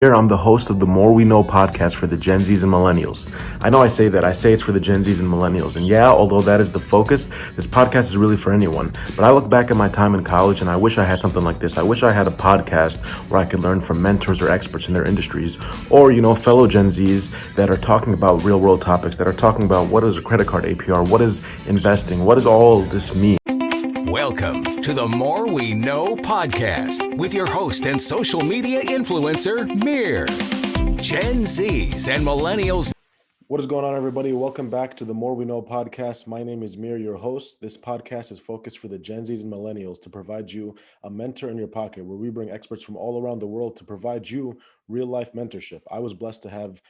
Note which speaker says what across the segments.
Speaker 1: Here, I'm the host of the More We Know podcast for the Gen Zs and Millennials. I know I say that. I say it's for the Gen Zs and Millennials. And yeah, although that is the focus, this podcast is really for anyone. But I look back at my time in college and I wish I had something like this. I wish I had a podcast where I could learn from mentors or experts in their industries or, fellow Gen Zs that are talking about real world topics, that are talking about what is a credit card APR, what is investing, what does all this mean?
Speaker 2: Welcome to the More We Know podcast with your host and social media influencer, Mir. Gen Zs and Millennials.
Speaker 1: What is going on, everybody? Welcome back to the More We Know podcast. My name is Mir, your host. This podcast is focused for the Gen Zs and Millennials to provide you a mentor in your pocket, where we bring experts from all around the world to provide you real-life mentorship. I was blessed to have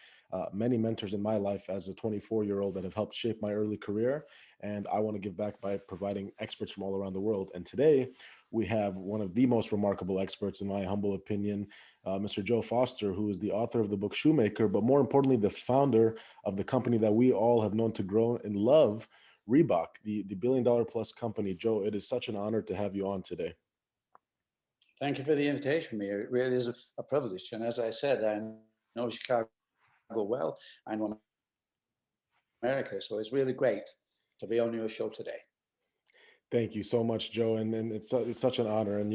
Speaker 1: many mentors in my life as a 24-year-old that have helped shape my early career, and I want to give back by providing experts from all around the world. And today, we have one of the most remarkable experts, in my humble opinion, Mr. Joe Foster, who is the author of the book Shoemaker, but more importantly, the founder of the company that we all have known to grow and love, Reebok, the billion-dollar plus company. Joe, it is such an honor to have you on today.
Speaker 3: Thank you for the invitation, Mir. It really is a privilege. And as I said, I know Chicago well. I know America. So it's really great to be on your show today.
Speaker 1: Thank you so much, Joe. And it's such an honor. And,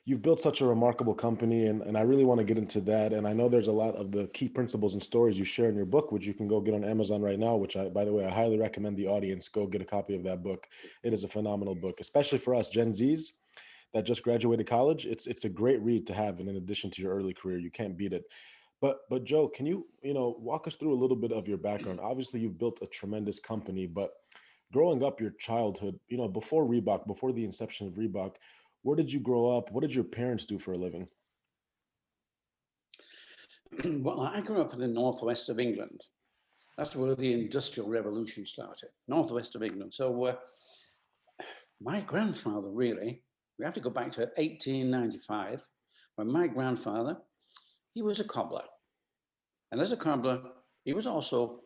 Speaker 1: you've built such a remarkable company, and I really want to get into that. And I know there's a lot of the key principles and stories you share in your book, which you can go get on Amazon right now, which by the way, I highly recommend the audience go get a copy of that book. It is a phenomenal book, especially for us Gen Zs that just graduated college. It's a great read to have. And in addition to your early career, you can't beat it. But Joe, can you, walk us through a little bit of your background? Obviously, you've built a tremendous company, but growing up, your childhood, before Reebok, before the inception of Reebok, where did you grow up? What did your parents do for a living?
Speaker 3: Well, I grew up in the northwest of England. That's where the Industrial Revolution started, northwest of England. So my grandfather, really, we have to go back to 1895, when my grandfather, he was a cobbler. And as a cobbler, he was also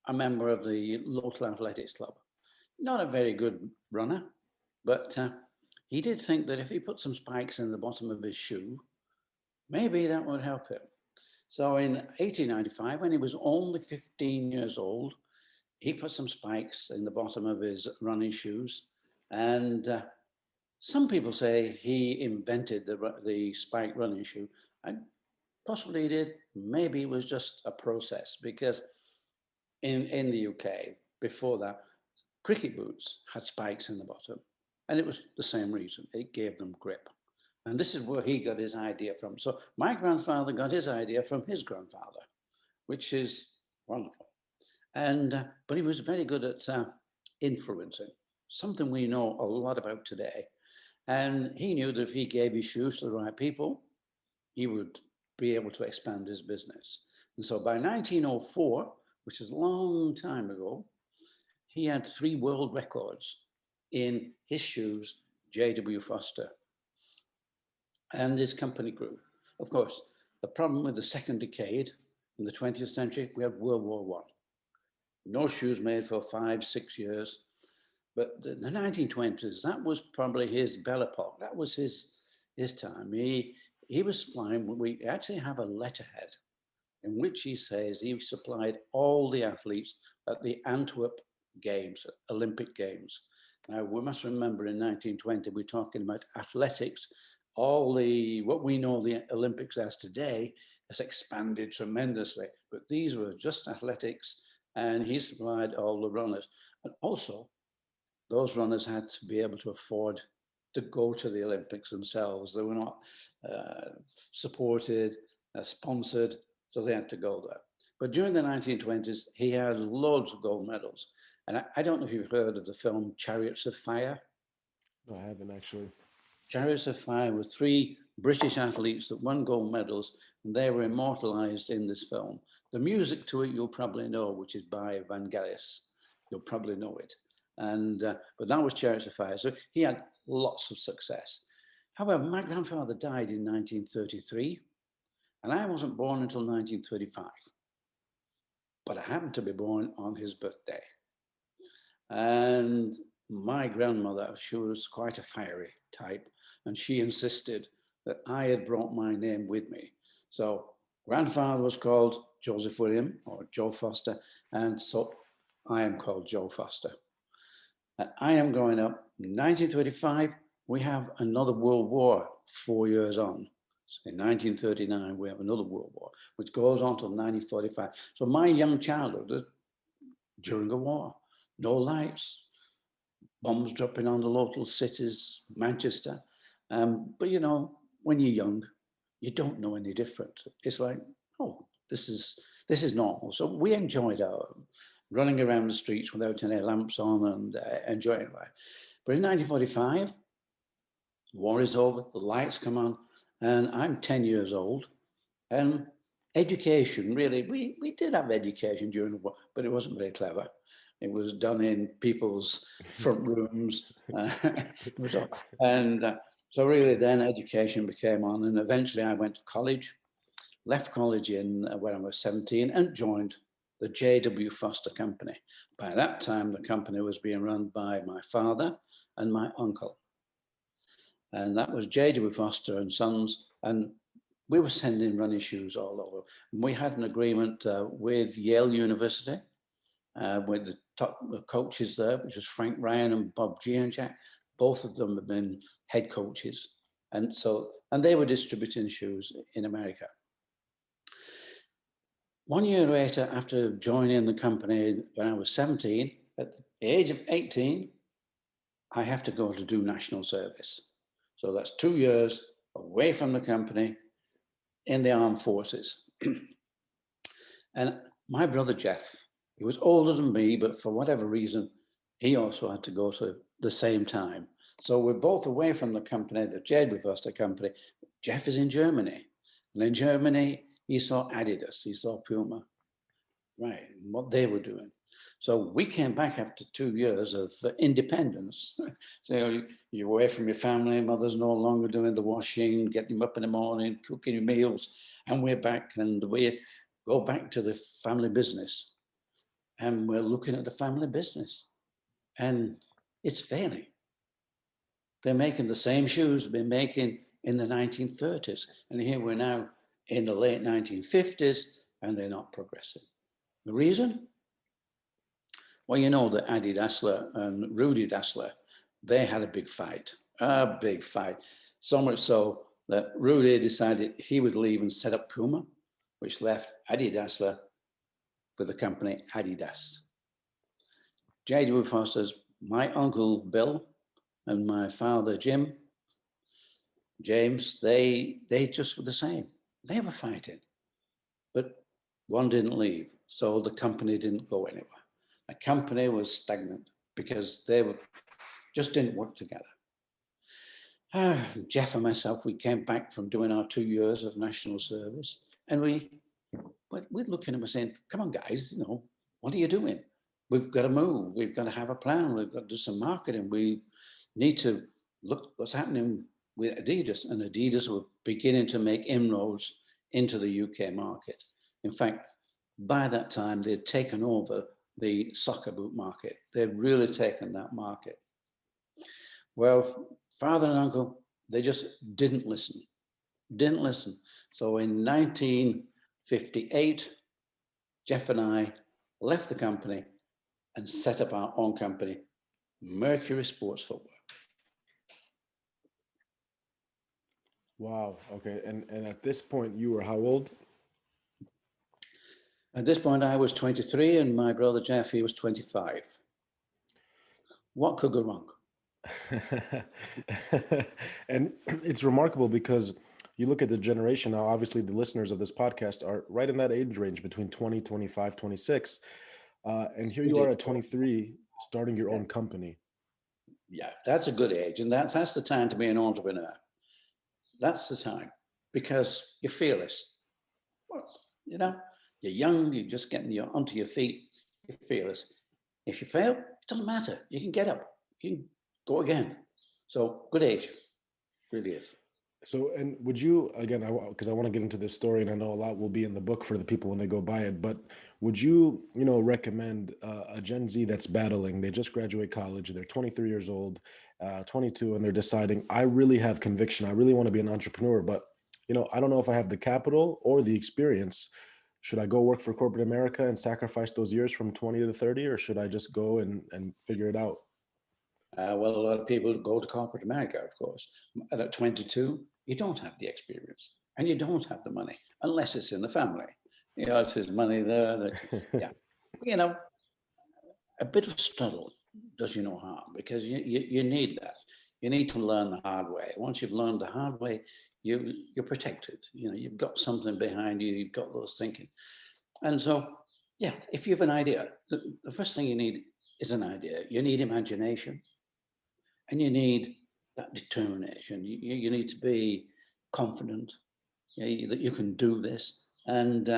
Speaker 3: a member of the local athletics club. Not a very good runner, but he did think that if he put some spikes in the bottom of his shoe, maybe that would help him. So in 1895, when he was only 15 years old, he put some spikes in the bottom of his running shoes. And some people say he invented the spike running shoe. And possibly he did. Maybe it was just a process, because in the UK, before that, cricket boots had spikes in the bottom. And it was the same reason. It gave them grip. And this is where he got his idea from. So my grandfather got his idea from his grandfather, which is wonderful. And but he was very good at influencing, something we know a lot about today. And he knew that if he gave his shoes to the right people, he would be able to expand his business. And so by 1904, which is a long time ago, he had 3 world records in his shoes, J.W. Foster. And his company grew. Of course, the problem with the second decade in the 20th century, we had World War I. No shoes made for 5-6 years. But the 1920s, that was probably his Belle Epoque. That was his time. He was supplying, we actually have a letterhead in which he says he supplied all the athletes at the Antwerp Games, Olympic Games. Now, we must remember in 1920, we're talking about athletics. What we know the Olympics as today has expanded tremendously, but these were just athletics, and he supplied all the runners. And also, those runners had to be able to afford to go to the Olympics themselves. They were not supported, sponsored, so they had to go there. But during the 1920s, he has loads of gold medals. And I don't know if you've heard of the film Chariots of Fire.
Speaker 1: No, I haven't actually.
Speaker 3: Chariots of Fire were 3 British athletes that won gold medals, and they were immortalised in this film. The music to it you'll probably know, which is by Vangelis. You'll probably know it. And but that was Chariots of Fire. So he had lots of success. However, my grandfather died in 1933, and I wasn't born until 1935. But I happened to be born on his birthday. And my grandmother, she was quite a fiery type, and she insisted that I had brought my name with me. So grandfather was called Joseph William or Joe Foster, and so I am called Joe Foster. And I am growing up in 1935. We have another World War 4 years on. So in 1939, we have another World War, which goes on till 1945. So my young childhood during the war, no lights, bombs dropping on the local cities, Manchester. But you know, when you're young, you don't know any different. It's like, oh, this is normal. So we enjoyed our running around the streets without any lamps on and enjoying life. But in 1945, war is over, the lights come on, and I'm 10 years old. And education, really, we did have education during the war, but it wasn't very clever. It was done in people's front rooms. So really then education became on, and eventually I went to college, left college when I was 17 and joined the J.W. Foster Company. By that time, the company was being run by my father and my uncle. And that was J.W. Foster and Sons. And we were sending running shoes all over. And we had an agreement with Yale University, with the top coaches there, which was Frank Ryan and Bob Gianjack. Both of them have been head coaches. And they were distributing shoes in America. 1 year later, after joining the company when I was 17, at the age of 18, I have to go to do national service. So that's 2 years away from the company in the armed forces. And my brother Jeff, he was older than me, but for whatever reason, he also had to go to the same time. So we're both away from the company, the J.W. Foster Company. Jeff is in Germany. And in Germany, he saw Adidas, he saw Puma, right, and what they were doing. So we came back after 2 years of independence. So you're away from your family, mother's no longer doing the washing, getting up in the morning, cooking your meals, and we're back, and we go back to the family business. And we're looking at the family business, and it's failing. They're making the same shoes they've been making in the 1930s, and here we're now in the late 1950s, and they're not progressing. The reason? Well, you know that Adi Dassler and Rudy Dassler, they had a big fight. So much so that Rudy decided he would leave and set up Puma, which left Adi Dassler with the company Adidas. J.W. Foster's, my uncle Bill and my father James, they just were the same. They were fighting, but one didn't leave, so the company didn't go anywhere. The company was stagnant because they just didn't work together. Jeff and myself, we came back from doing our 2 years of national service, and we're looking at them saying, come on guys, you know, what are you doing? We've got to move, we've got to have a plan, we've got to do some marketing, we need to look what's happening with Adidas, and Adidas were beginning to make inroads into the UK market. In fact, by that time, they'd taken over the soccer boot market. They'd really taken that market. Well, father and uncle, they just didn't listen. So in 1958, Jeff and I left the company and set up our own company, Mercury Sports Footwear.
Speaker 1: Wow. Okay. And at this point, you were how old?
Speaker 3: At this point, I was 23, and my brother Jeff, he was 25. What could go wrong?
Speaker 1: And it's remarkable because you look at the generation now, obviously the listeners of this podcast are right in that age range between 20, 25, 26. And here you are at 23, starting your own company.
Speaker 3: Yeah, that's a good age. And that's the time to be an entrepreneur. That's the time, because you're fearless. You know, you're young, you're just getting onto your feet, you're fearless. If you fail, it doesn't matter. You can get up, you can go again. So good age, really is.
Speaker 1: So, and would you, again, because I want to get into this story, and I know a lot will be in the book for the people when they go buy it, but would you, recommend a Gen Z that's battling, they just graduate college, they're 23 years old, 22, and they're deciding, I really have conviction, I really want to be an entrepreneur, but I don't know if I have the capital or the experience. Should I go work for corporate America and sacrifice those years from 20 to 30, or should I just go and figure it out?
Speaker 3: Well, a lot of people go to corporate America, of course. And at 22, you don't have the experience and you don't have the money unless it's in the family. If there's money there, yeah. A bit of struggle does you no harm, because you need that. You need to learn the hard way. Once you've learned the hard way, you're protected. You've got something behind you. You've got those thinking. And so, yeah, if you have an idea, the first thing you need is an idea. You need imagination, and you need that determination. You need to be confident that you can do this. And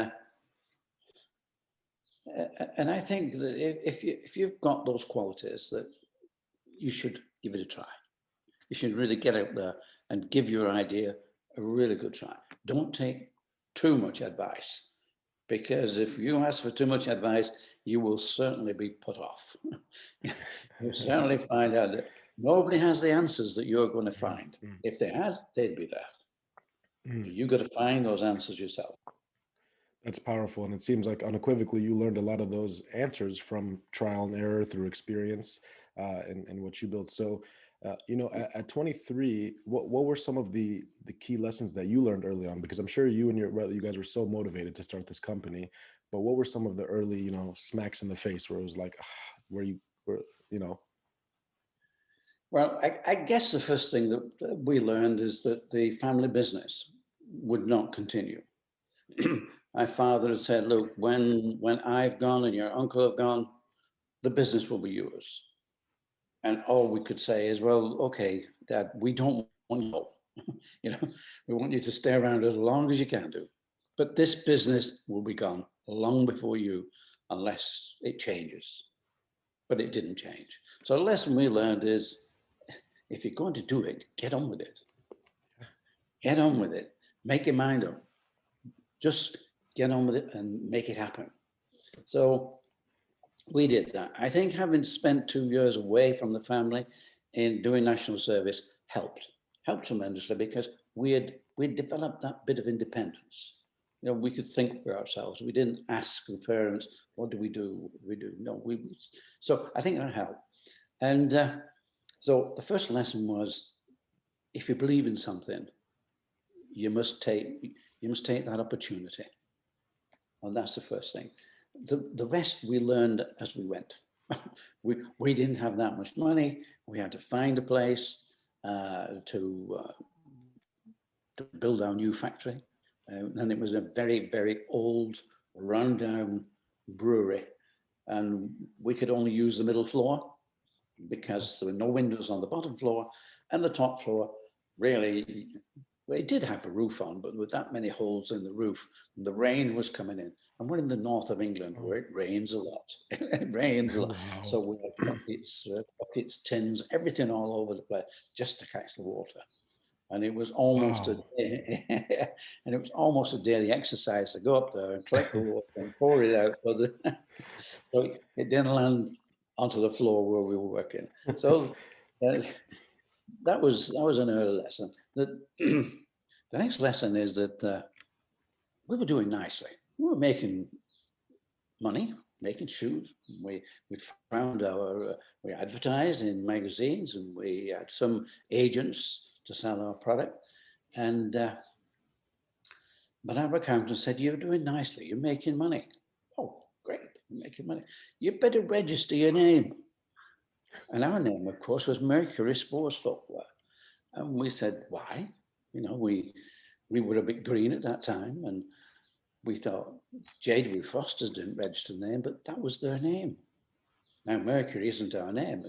Speaker 3: I think that if you've got those qualities, that you should give it a try. You should really get out there and give your idea a really good try. Don't take too much advice, because if you ask for too much advice, you will certainly be put off. You'll certainly find out that nobody has the answers that you're going to find. If they had, they'd be there. You've got to find those answers yourself.
Speaker 1: That's powerful. And it seems like unequivocally you learned a lot of those answers from trial and error through experience and what you built. So, at 23, what were some of the key lessons that you learned early on? Because I'm sure you guys were so motivated to start this company, but what were some of the early, smacks in the face where it was like, where you were,
Speaker 3: Well, I guess the first thing that we learned is that the family business would not continue. My father had said, look, when I've gone and your uncle have gone, the business will be yours. And all we could say is, well, okay, Dad, we don't want you to go. We want you to stay around as long as you can do. But this business will be gone long before you, unless it changes. But it didn't change. So the lesson we learned is, if you're going to do it, get on with it. Get on with it. Make your mind up. Just get on with it and make it happen. So we did that. I think having spent 2 years away from the family in doing national service helped tremendously, because we'd developed that bit of independence. We could think for ourselves. We didn't ask the parents, what do we do? What do we do? No, so I think that helped. And so the first lesson was, if you believe in something, you must take that opportunity. And that's the first thing. The rest we learned as we went. we didn't have that much money. We had to find a place to build our new factory. And it was a very, very old, rundown brewery. And we could only use the middle floor because there were no windows on the bottom floor, and the top floor really, it did have a roof on, but with that many holes in the roof, the rain was coming in. And we're in the north of England where it rains a lot. It rains a lot. Wow. So we had buckets, tins, everything all over the place just to catch the water. And it was almost a daily exercise to go up there and collect the water and pour it out. So it didn't land onto the floor where we were working. So that was an early lesson. The next lesson is that we were doing nicely. We were making money, making shoes. We advertised in magazines, and we had some agents to sell our product. And but our accountant said, "You're doing nicely. You're making money." Oh, great! You're making money. You better register your name. And our name, of course, was Mercury Sports Footwear. And we said, why? We were a bit green at that time, and we thought J.W. Foster's didn't register the name, but that was their name. Now, Mercury isn't our name.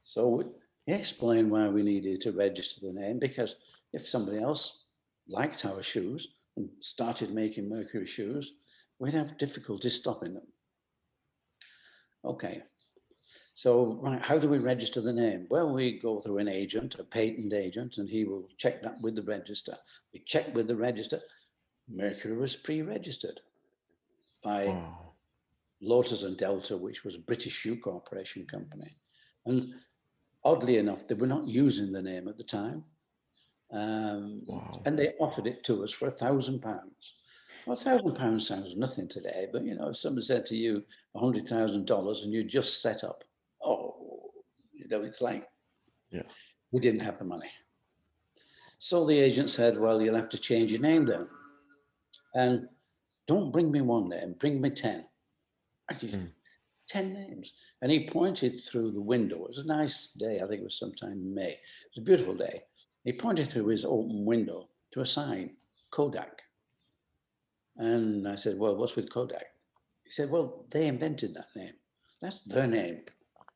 Speaker 3: So he explained why we needed to register the name, because if somebody else liked our shoes and started making Mercury shoes, we'd have difficulty stopping them. Okay. So, right, how do we register the name? Well, we go through an agent, a patent agent, and he will check that with the register. We check with the register. Mercury was pre-registered by Lotus and Delta, which was a British Shoe Corporation company. And oddly enough, they were not using the name at the time.
Speaker 1: Wow.
Speaker 3: And they offered it to us for £1,000. Well, £1,000 sounds nothing today, but if someone said to you $100,000 and you just set up, it's like,
Speaker 1: Yeah.
Speaker 3: we didn't have the money. So the agent said, well, you'll have to change your name then. And don't bring me one name, bring me 10. 10 names. And he pointed through the window. It was a nice day. I think it was sometime in May. It was a beautiful day. He pointed through his open window to a sign, Kodak. And I said, well, what's with Kodak? He said, well, they invented that name. That's their name.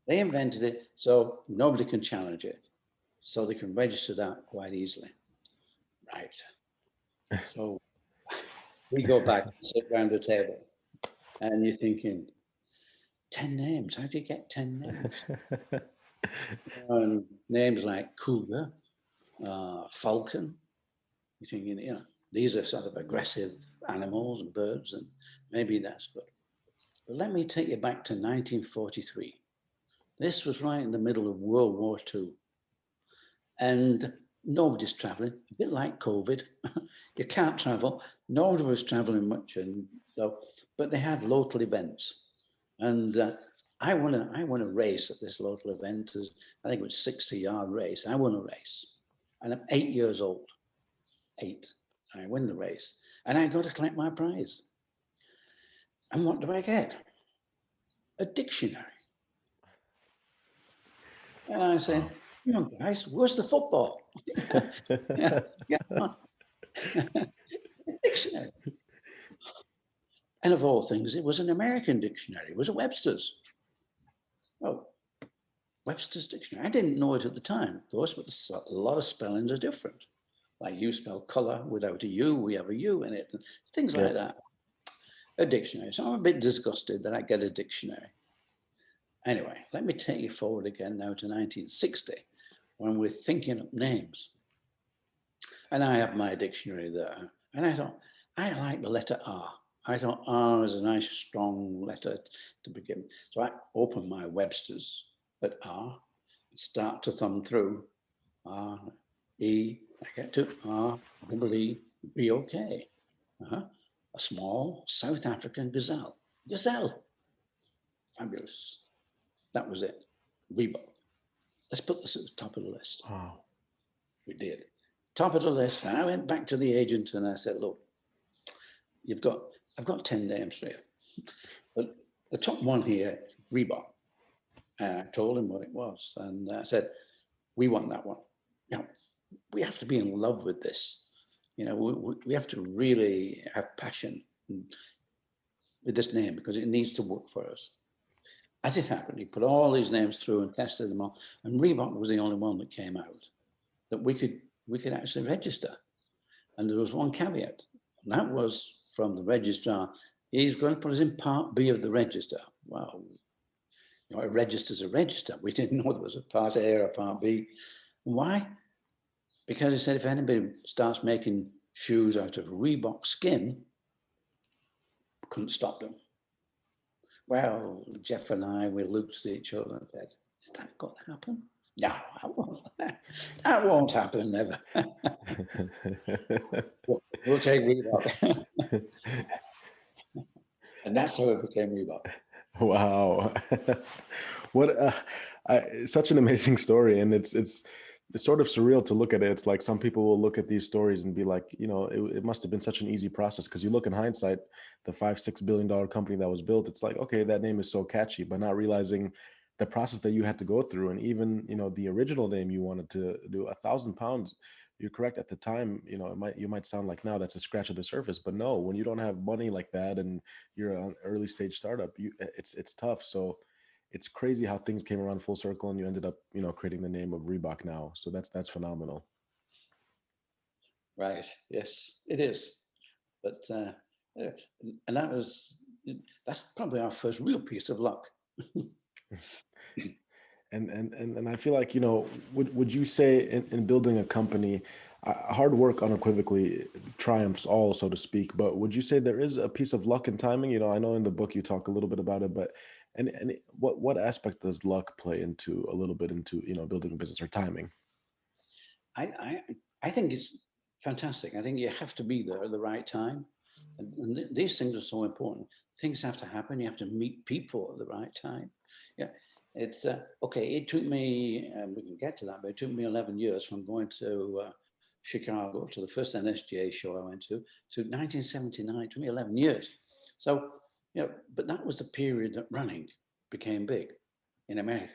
Speaker 3: They invented it, so nobody can challenge it. So they can register that quite easily. Right. So we go back and sit around the table, and you're thinking, 10 names? How do you get 10 names? And names like Cougar, Falcon. You're thinking, these are sort of aggressive animals and birds, and maybe that's good. But let me take you back to 1943. This was right in the middle of World War II. And nobody's traveling, a bit like COVID. You can't travel. Nobody was traveling much, but they had local events. And I won a race at this local event. I think it was a 60-yard race. I won a race. And I'm 8 years old. 8. And I win the race. And I go to collect my prize. And what do I get? A dictionary. And I say, guys, where's the football? Dictionary. And of all things, it was an American dictionary. It was a Webster's. Oh, Webster's dictionary. I didn't know it at the time, of course, but a lot of spellings are different. Like you spell color without a U, we have a U in it, and things like that. A dictionary. So I'm a bit disgusted that I get a dictionary. Anyway, let me take you forward again now to 1960, when we're thinking up names. And I have my dictionary there. And I thought, I like the letter R. I thought R is a nice, strong letter to begin. So I open my Webster's at R, start to thumb through R, E, I get to R, double E, B, OK. A small South African gazelle. Gazelle. Fabulous. That was it. Reebok. Let's put this at the top of the list.
Speaker 1: Wow.
Speaker 3: We did. Top of the list. And I went back to the agent and I said, look, I've got 10 names for you. But the top one here, Reebok. And I told him what it was. And I said, we want that one. We have to be in love with this. We have to really have passion with this name because it needs to work for us. As it happened, he put all these names through and tested them all. And Reebok was the only one that came out that we could actually register. And there was one caveat, and that was from the registrar. He's going to put us in Part B of the register. Well, a register's a register. We didn't know there was a Part A or a Part B. Why? Because he said if anybody starts making shoes out of Reebok skin, couldn't stop them. Well, Jeff and I, we looked at each other and said, is that going to happen? No, that won't happen, never. We'll take Reebok. And that's how it became Reebok.
Speaker 1: Wow. What such an amazing story. And it's sort of surreal to look at it. It's like some people will look at these stories and be like, it must have been such an easy process. Because you look in hindsight, the $5-6 billion company that was built, it's like, okay, that name is so catchy, but not realizing the process that you had to go through. And even, the original name you wanted to do, £1,000, you're correct. At the time, you might sound like now that's a scratch of the surface, but no, when you don't have money like that and you're an early stage startup, it's tough. So it's crazy how things came around full circle and you ended up, creating the name of Reebok now. So that's phenomenal.
Speaker 3: Right. Yes, it is. But, and that's probably our first real piece of luck.
Speaker 1: And I feel like, would you say in building a company, hard work unequivocally triumphs all, so to speak, but would you say there is a piece of luck and timing? I know in the book you talk a little bit about it, but and what aspect does luck play into a little bit into, building a business or timing?
Speaker 3: I I think it's fantastic. I think you have to be there at the right time. And these things are so important. Things have to happen. You have to meet people at the right time. Yeah, it's okay. It took me, we can get to that, but it took me 11 years from going to Chicago to the first NSGA show I went to 1979. It took me 11 years. So, but that was the period that running became big in America,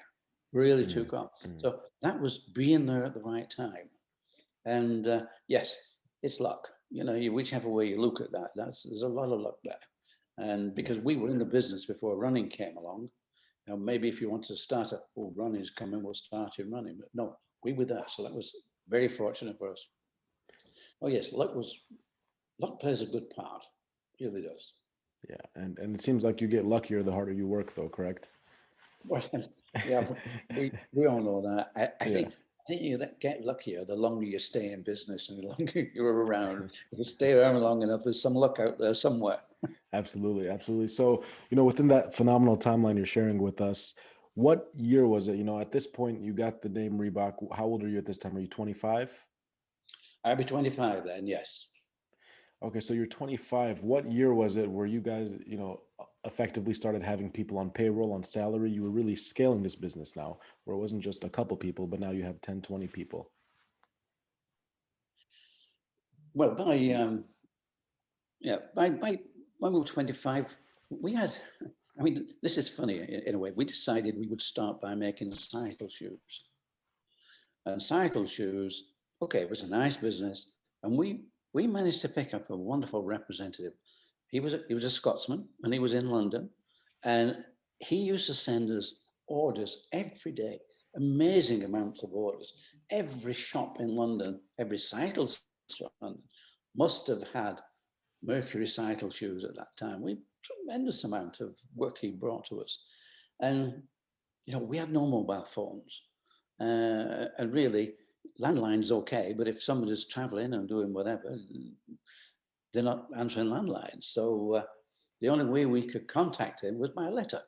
Speaker 3: really took off. So that was being there at the right time. And yes, it's luck. Whichever way you look at that, there's a lot of luck there. And because we were in the business before running came along, maybe if you want to start running's coming, we'll start in running. But no, we were there. So that was very fortunate for us. Oh yes, luck plays a good part. It really does.
Speaker 1: Yeah, and it seems like you get luckier the harder you work, though, correct?
Speaker 3: Well, yeah, we all know that. I think you get luckier the longer you stay in business and the longer you're around. If you stay around long enough, there's some luck out there somewhere.
Speaker 1: Absolutely, absolutely. So, within that phenomenal timeline you're sharing with us, what year was it? At this point, you got the name Reebok. How old are you at this time? Are you 25?
Speaker 3: I'd be 25 then, yes.
Speaker 1: Okay, so you're 25. What year was it where you guys, effectively started having people on payroll, on salary? You were really scaling this business now, where it wasn't just a couple people, but now you have 10, 20 people.
Speaker 3: Well, by when we were 25, we had, this is funny in a way. We decided we would start by making cycle shoes. And cycle shoes, okay, it was a nice business. And we managed to pick up a wonderful representative. He was a Scotsman, and he was in London. And he used to send us orders every day, amazing amounts of orders. Every shop in London, every cycle shop in London must have had Mercury cycle shoes at that time. We tremendous amount of work he brought to us. And, we had no mobile phones. And really, landline's okay, but if somebody's traveling and doing whatever, they're not answering landlines. So the only way we could contact him was by letter.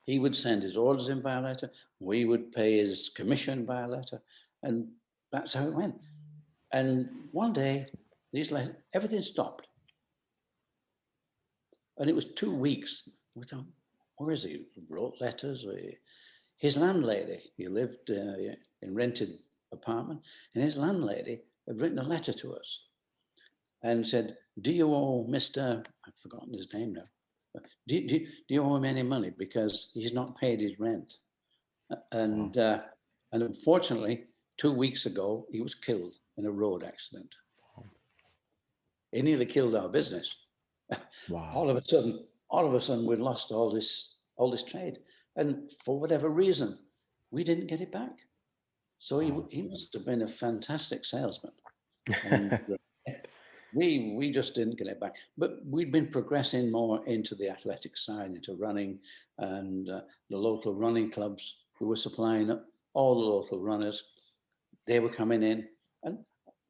Speaker 3: He would send his orders in by a letter. We would pay his commission by a letter. And that's how it went. And one day, everything stopped. And it was 2 weeks. We thought, where is he? He wrote letters. His landlady, he lived in rented apartment, and his landlady had written a letter to us and said, do you owe Mr. I've forgotten his name now. Do you owe him any money? Because he's not paid his rent. And unfortunately, 2 weeks ago, he was killed in a road accident. It nearly killed our business.
Speaker 1: Wow.
Speaker 3: All of a sudden, we'd lost all this trade. And for whatever reason, we didn't get it back. So he must have been a fantastic salesman. And we just didn't get it back. But we'd been progressing more into the athletic side, into running, and the local running clubs who were supplying all the local runners. They were coming in, and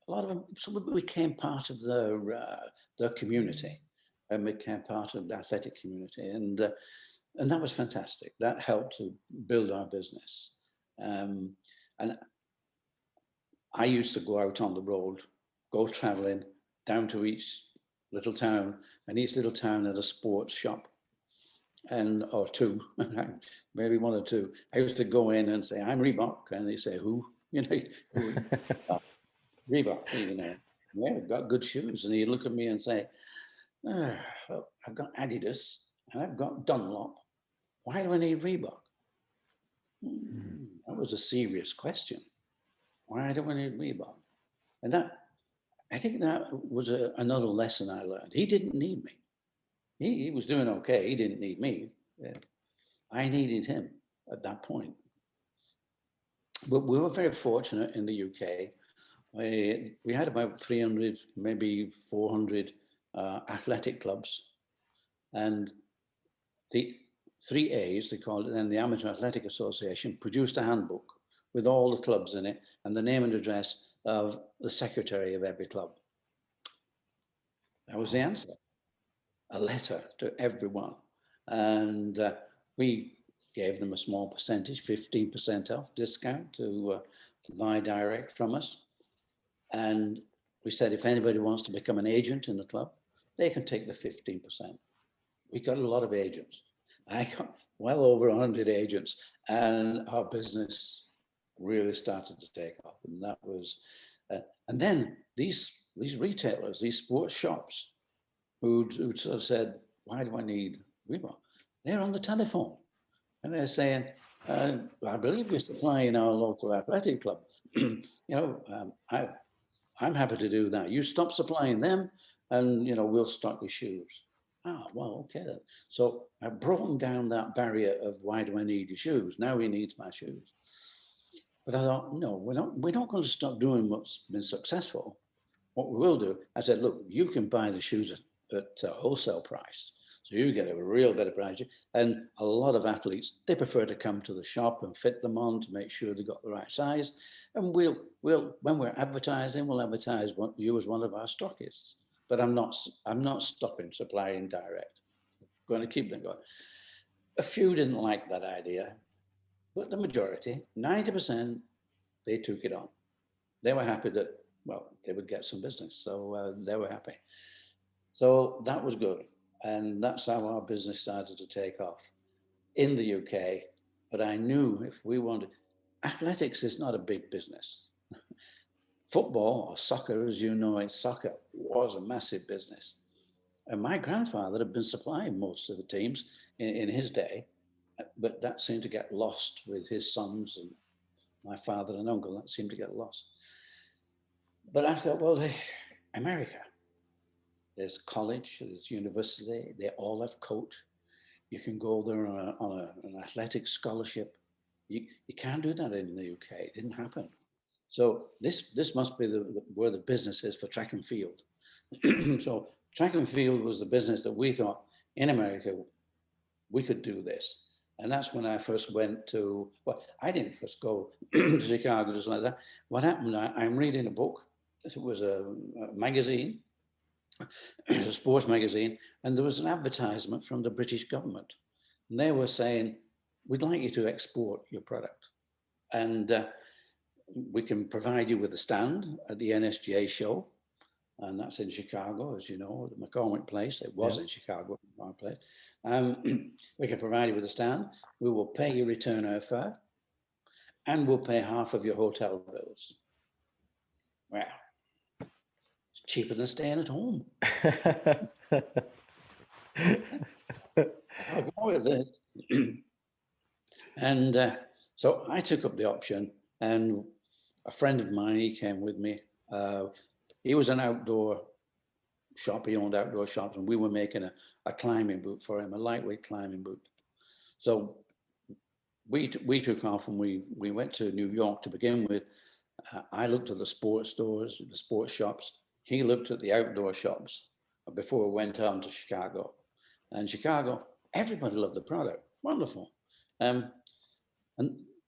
Speaker 3: a lot of them, so we became part of their community, and became part of the athletic community. And that was fantastic. That helped to build our business. And I used to go out on the road, go traveling down to each little town, and each little town had a sports shop, or two, maybe one or two. I used to go in and say, I'm Reebok, and they say, who? Who? Reebok, yeah, I've got good shoes. And he'd look at me and say, well, I've got Adidas and I've got Dunlop. Why do I need Reebok? That was a serious question. Why do I need Reebok? And I think that was another lesson I learned. He didn't need me. He was doing okay. He didn't need me. I needed him at that point. But we were very fortunate in the UK. We had about 300, maybe 400 athletic clubs. And the 3As, they called it then, the Amateur Athletic Association, produced a handbook with all the clubs in it and the name and address of the secretary of every club. That was the answer. A letter to everyone. And we gave them a small percentage, 15% off discount to buy direct from us. And we said, if anybody wants to become an agent in the club, they can take the 15%. We got a lot of agents. I got well over 100 agents, and our business really started to take off. And that was, and then these retailers, these sports shops, who'd sort of said, why do I need Reebok? They're on the telephone and they're saying, I believe you're supplying our local athletic club. I'm happy to do that. You stop supplying them and, we'll stock your shoes. Ah, well, okay then. So I've broken down that barrier of why do I need your shoes? Now he needs my shoes. But I thought, no, we're not going to stop doing what's been successful. What we will do, I said, look, you can buy the shoes at wholesale price. So you get a real better price. And a lot of athletes, they prefer to come to the shop and fit them on to make sure they got the right size. And we'll when we're advertising, we'll advertise you as one of our stockists. But I'm not stopping supplying direct. I'm going to keep them going. A few didn't like that idea, but the majority, 90%, they took it on. They were happy that, well, they would get some business. So they were happy. So that was good. And that's how our business started to take off in the UK. But I knew if we wanted, athletics is not a big business. Football or soccer, as you know, soccer was a massive business. And my grandfather had been supplying most of the teams in his day, but that seemed to get lost with his sons and my father and uncle. That seemed to get lost. But I thought, well, America, there's college, there's university, they all have coach. You can go there on an athletic scholarship. You can't do that in the UK. It didn't happen. So this must be where the business is for track and field. So track and field was the business that we thought in America, we could do this. And that's when I first went to, well, I didn't first go to Chicago just like that. What happened, I'm reading a book. It was a magazine. It was a sports magazine. And there was an advertisement from the British government. And they were saying, we'd like you to export your product. And we can provide you with a stand at the NSGA show. And that's in Chicago, as you know, the McCormick Place. It was in Chicago, our place. We can provide you with a stand. We will pay your return airfare, and we'll pay half of your hotel bills. Well, it's cheaper than staying at home. I'll go with this. And so I took up the option, and a friend of mine, he came with me. He was an outdoor shop. He owned outdoor shops, and we were making a climbing boot for him, a lightweight climbing boot. So we took off, and we went to New York to begin with. I looked at the sports stores, the sports shops. He looked at the outdoor shops before we went on to Chicago. And Chicago, everybody loved the product. Wonderful. And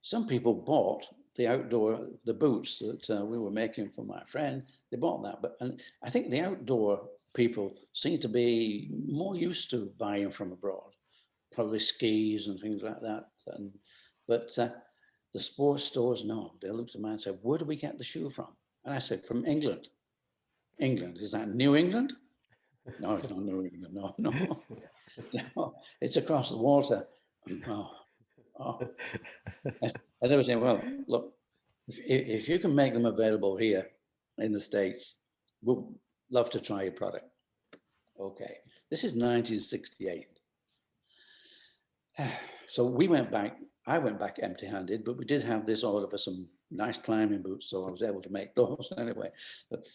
Speaker 3: some people bought the boots that we were making for my friend. They bought that, and I think the outdoor people seem to be more used to buying from abroad, probably skis and things like that. But the sports stores, no, they looked at me and said, where do we get the shoe from? And I said, from England. England, is that New England? No, it's not New England, no, it's across the water. And they were saying, well, look, if you can make them available here in the States, we'll love to try your product. Okay, this is 1968. So we went back, I went back empty-handed, but we did have this order for some nice climbing boots, so I was able to make those anyway. But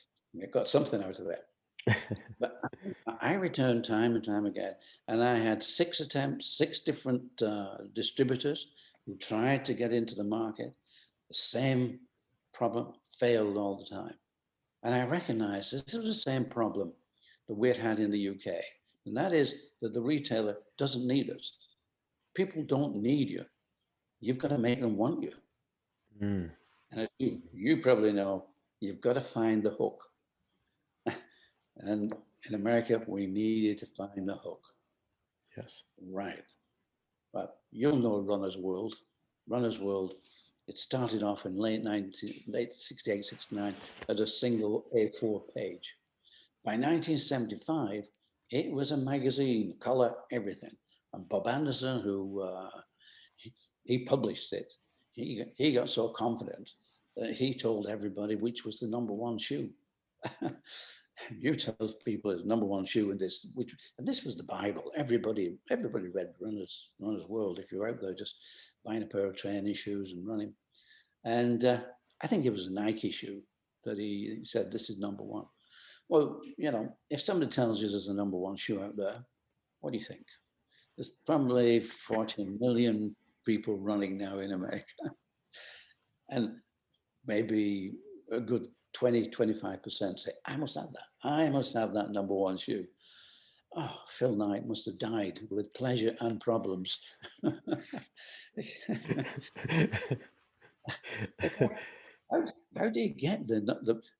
Speaker 3: I got something out of it. But I returned time and time again, and I had 6 attempts, 6 different distributors who tried to get into the market. The same problem, failed all the time. And I recognized this was the same problem that we had in the UK. And that is that the retailer doesn't need us. People don't need you. You've got to make them want you. And as you probably know, you've got to find the hook. And in America, we needed to find the hook.
Speaker 1: Yes.
Speaker 3: Right. But you'll know Runner's World. Runner's World It started off in late 68, 69 as a single A4 page. By 1975, it was a magazine, color, everything. And Bob Anderson, who he published it, he got so confident that he told everybody which was the number one shoe. You tell people it's number one shoe in this, and this was the Bible. Everybody read Runner's World if you're out there just buying a pair of training shoes and running. And I think it was a Nike shoe that he said, this is number one. Well, you know, if somebody tells you there's a number one shoe out there, what do you think? There's probably 14 million people running now in America. And maybe a good 20-25% say, I must have that. I must have that number one shoe. Oh, Phil Knight must have died with pleasure and problems. How do you get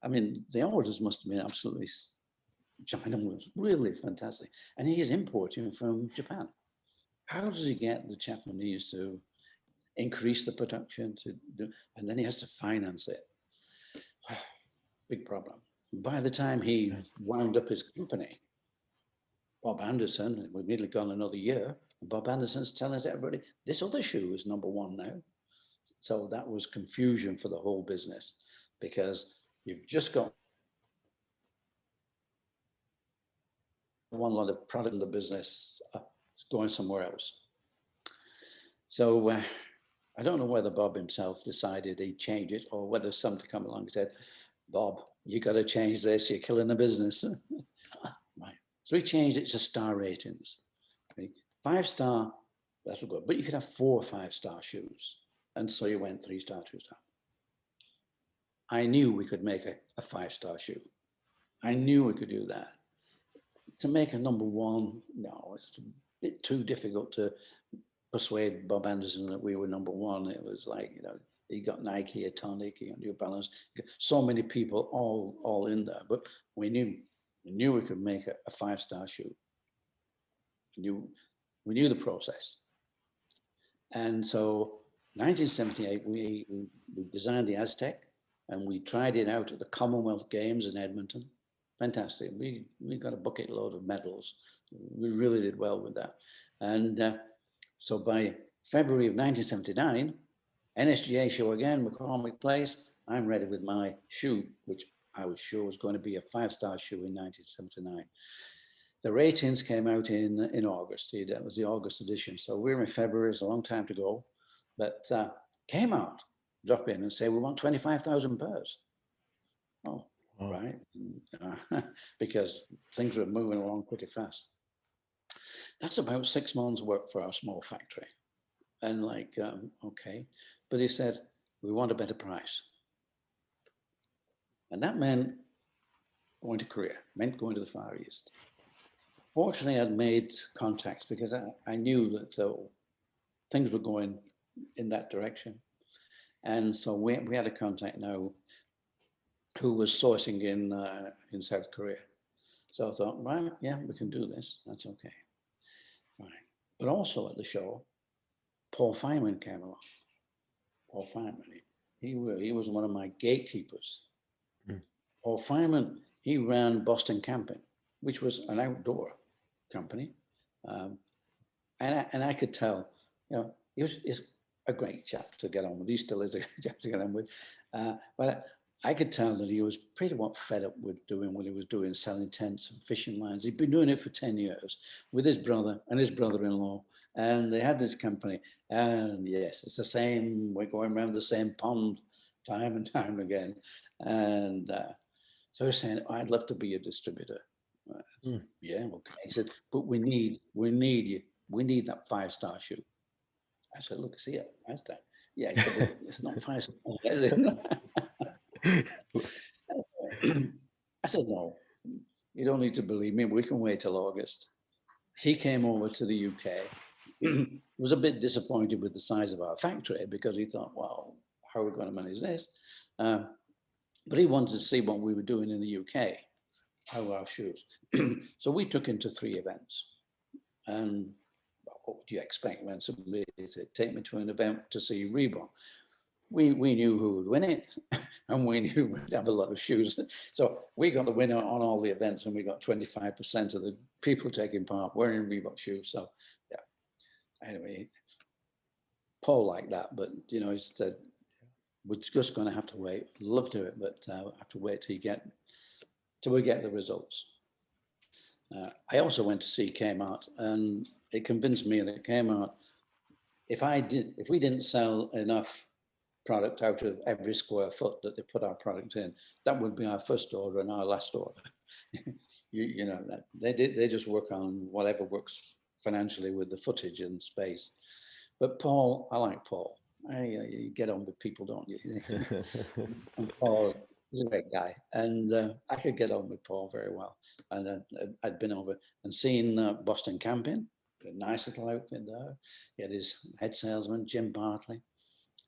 Speaker 3: I mean, the orders must have been absolutely ginormous, really fantastic. And he is importing from Japan. How does he get the Japanese to increase the production and then he has to finance it? Big problem. By the time he wound up his company, Bob Anderson, we've nearly gone another year, and Bob Anderson's telling us everybody, this other shoe is number one now. So that was confusion for the whole business because you've just got one lot of product in the business going somewhere else. So I don't know whether Bob himself decided he'd change it or whether somebody come along and said, Bob, you got to change this, you're killing the business. Right. So he changed it to star ratings. 5-star, that's good, but you could have 4 or 5-star shoes. And so you went 3-star, 2-star. I knew we could make a 5-star shoe. I knew we could do that. To make a number one, no, it's a bit too difficult to persuade Bob Anderson that we were number one. It was like, you know, he got Nike, a Tonic, he got New Balance, so many people all in there. But we knew we could make a 5-star shoe. We knew the process. And so 1978, we designed the Aztec and we tried it out at the Commonwealth Games in Edmonton. Fantastic. We got a bucket load of medals. We really did well with that. And so by February of 1979, NSGA show again, McCormick Place, I'm ready with my shoe, which I was sure was going to be a 5-star shoe in 1979. The ratings came out in August. That was the August edition. So we're in February, it's a long time to go. But Kmart drop in and say, we want 25,000 pairs. Oh, right. Because things were moving along pretty fast. That's about 6 months work for our small factory. And like, okay. But he said, we want a better price. And that meant going to Korea, meant going to the Far East. Fortunately, I'd made contacts because I knew that things were going in that direction. And so we had a contact now who was sourcing in South Korea. So I thought, right, yeah, we can do this. That's okay. Right. But also at the show, Paul Feynman came along. Paul Feynman, he was one of my gatekeepers. Mm. Paul Feynman, he ran Boston Camping, which was an outdoor company. And I could tell, you know, he's a great chap to get on with. He still is a great chap to get on with. But I could tell that he was pretty much fed up with doing what he was doing, selling tents and fishing lines. He'd been doing it for 10 years with his brother and his brother-in-law. And they had this company. And yes, it's the same, we're going around the same pond time and time again. And so he's saying, I'd love to be a distributor. Yeah, okay. He said, but we need you. We need that 5-star shoe. I said, look, see it, 5-star. Yeah, it's not 5-star, is it? I said, no, you don't need to believe me. We can wait till August. He came over to the UK. Was a bit disappointed with the size of our factory because he thought, well, how are we going to manage this? But he wanted to see what we were doing in the UK, how our shoes. So we took him to 3 events. And what would you expect when somebody said, take me to an event to see Reebok? we knew who would win it, and we knew we'd have a lot of shoes. So we got the winner on all the events, and we got 25% of the people taking part wearing Reebok shoes. So yeah, anyway, Paul liked that, but you know, he said, we're just going to have to wait. Love to it, but have to wait till we get the results. I also went to see Kmart, and it convinced me that Kmart, if we didn't sell enough product out of every square foot that they put our product in, that would be our first order and our last order. you know, they just work on whatever works financially with the footage and space. But Paul, I like Paul. You get on with people, don't you? And Paul is a great guy, and I could get on with Paul very well. And I'd been over and seen Boston Camping, a nice little outfit there. He had his head salesman, Jim Bartley,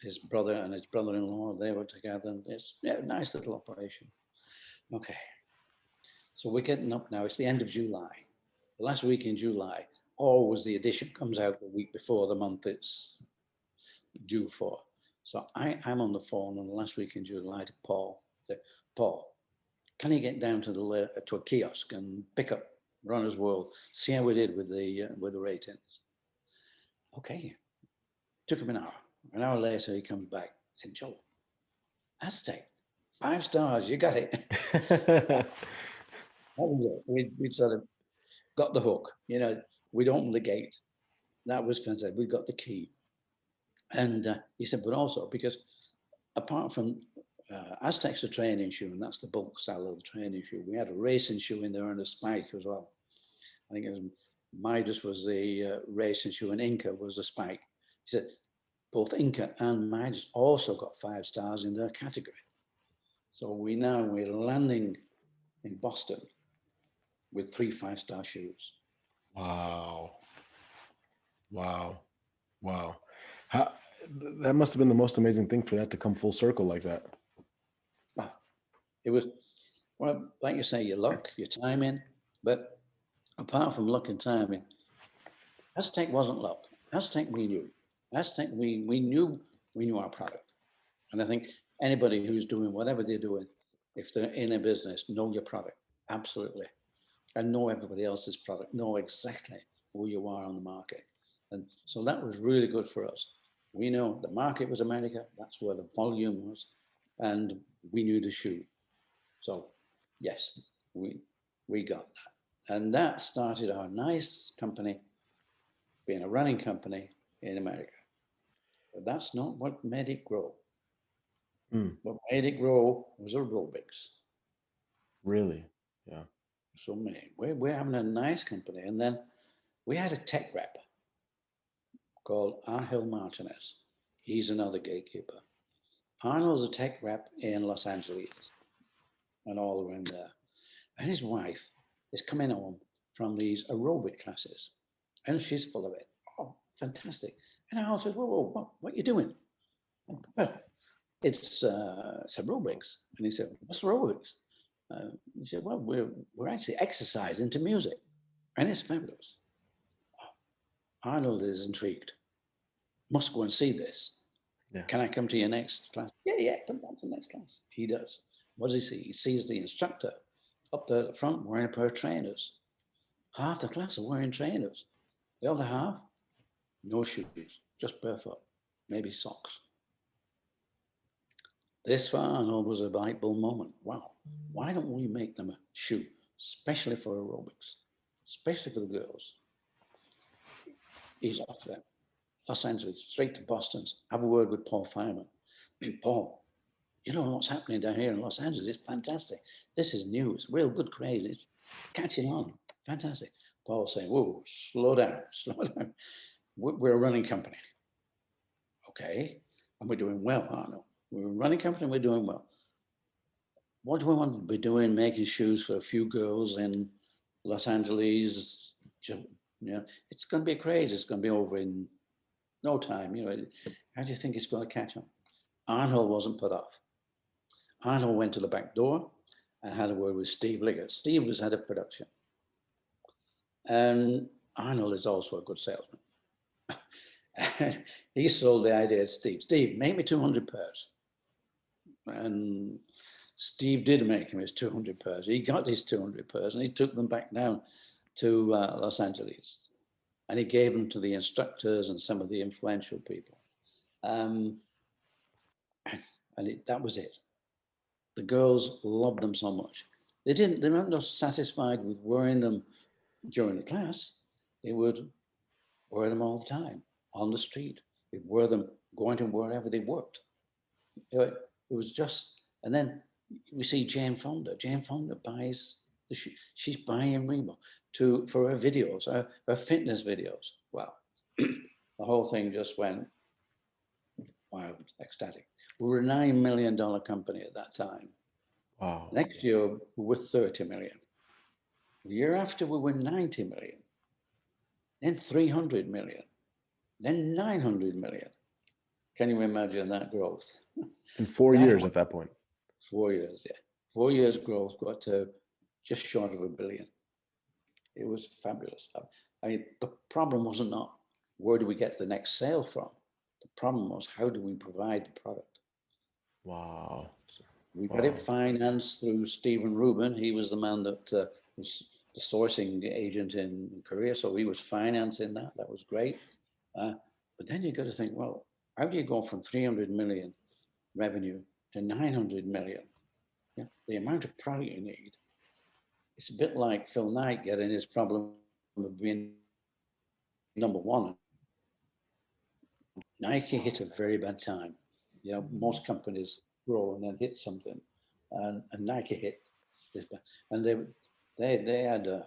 Speaker 3: his brother and his brother-in-law. They were together. And it's a nice little operation. Okay, so we're getting up now. It's the end of July. The last week in July, always the edition comes out the week before the month it's due for. So I'm on the phone on the last week in July to Paul. I say, Paul, can you get down to a kiosk and pick up Runner's World, see how we did with the ratings? Okay. Took him an hour. An hour later, he comes back. I said, Joe, Aztec, 5 stars, you got it. That was it. We'd sort of got the hook. You know, we'd opened the gate. That was fantastic. We got the key. And he said, but also because apart from Aztec's a training shoe, and that's the bulk style of the training shoe. We had a racing shoe in there and a spike as well. I think it was Midas was the racing shoe, and Inca was the spike. He said both Inca and Midas also got 5 stars in their category. So we're landing in Boston with 3 5-star shoes.
Speaker 1: Wow. That must have been the most amazing thing for that to come full circle like that.
Speaker 3: It was, well, like you say, your luck, your timing, but apart from luck and timing, Aztec wasn't luck. Aztec we knew. Aztec we knew our product. And I think anybody who's doing whatever they're doing, if they're in a business, know your product, absolutely. And know everybody else's product, know exactly who you are on the market. And so that was really good for us. We know the market was America, that's where the volume was, and we knew the shoe. So yes, we got that. And that started our nice company, being a running company in America. But that's not what made it grow. What made it grow was aerobics.
Speaker 1: Really? Yeah.
Speaker 3: So we're having a nice company. And then we had a tech rep called Angel Martinez. He's another gatekeeper. Arnold's a tech rep in Los Angeles and all around there. And his wife is coming home from these aerobic classes, and she's full of it. Oh, fantastic. And I said, whoa, what are you doing? Well, it's aerobics. And he said, what's aerobics? He said, well, we're actually exercising to music, and it's fabulous. Arnold is intrigued. Must go and see this. Yeah. Can I come to your next class? Yeah, come down to the next class. He does. What does he see? He sees the instructor up there at the front wearing a pair of trainers. Half the class are wearing trainers. The other half, no shoes, just barefoot, maybe socks. This for Arnold was a light bulb moment. Wow, why don't we make them a shoe, especially for aerobics, especially for the girls? He's off there. Los Angeles, straight to Boston, have a word with Paul Fireman. Paul, you know what's happening down here in Los Angeles? It's fantastic. This is new. It's real good craze. It's catching on. Fantastic. Paul's saying, whoa, slow down. We're a running company. Okay. And we're doing well, Arnold. We're a running company and we're doing well. What do we want to be doing? Making shoes for a few girls in Los Angeles. It's going to be a craze. It's going to be over in no time. How do you think it's going to catch on? Arnold wasn't put off. Arnold went to the back door and had a word with Steve Liggett. Steve was head of production. And Arnold is also a good salesman. And he sold the idea to Steve. Steve, make me 200 pairs. And Steve did make him his 200 pairs. He got his 200 pairs and he took them back down to Los Angeles. And he gave them to the instructors and some of the influential people. That was it. The girls loved them so much. They weren't just satisfied with wearing them during the class. They would wear them all the time on the street. They'd wear them going to wherever they worked. It was just, and then we see Jane Fonda. Jane Fonda buys, she's buying Reebok for her videos, her fitness videos. Well, the whole thing just went wild, ecstatic. We were a $9 million company at that time.
Speaker 1: Wow.
Speaker 3: Next year, we were 30 million. The year after, we were 90 million. Then 300 million. Then 900 million. Can you imagine that growth?
Speaker 1: In 4 years at that point.
Speaker 3: 4 years, yeah. 4 years growth got to just short of $1 billion. It was fabulous. I mean, the problem wasn't not where do we get the next sale from? The problem was how do we provide the product?
Speaker 1: Wow.
Speaker 3: We got it financed through Stephen Rubin. He was the man that was the sourcing agent in Korea. So he was financing that. That was great. But then you got to think, well, how do you go from 300 million revenue to 900 million? Yeah, the amount of product you need. It's a bit like Phil Knight getting his problem of being number one. Nike hit a very bad time. You know, most companies grow and then hit something, and Nike hit this bad. And they had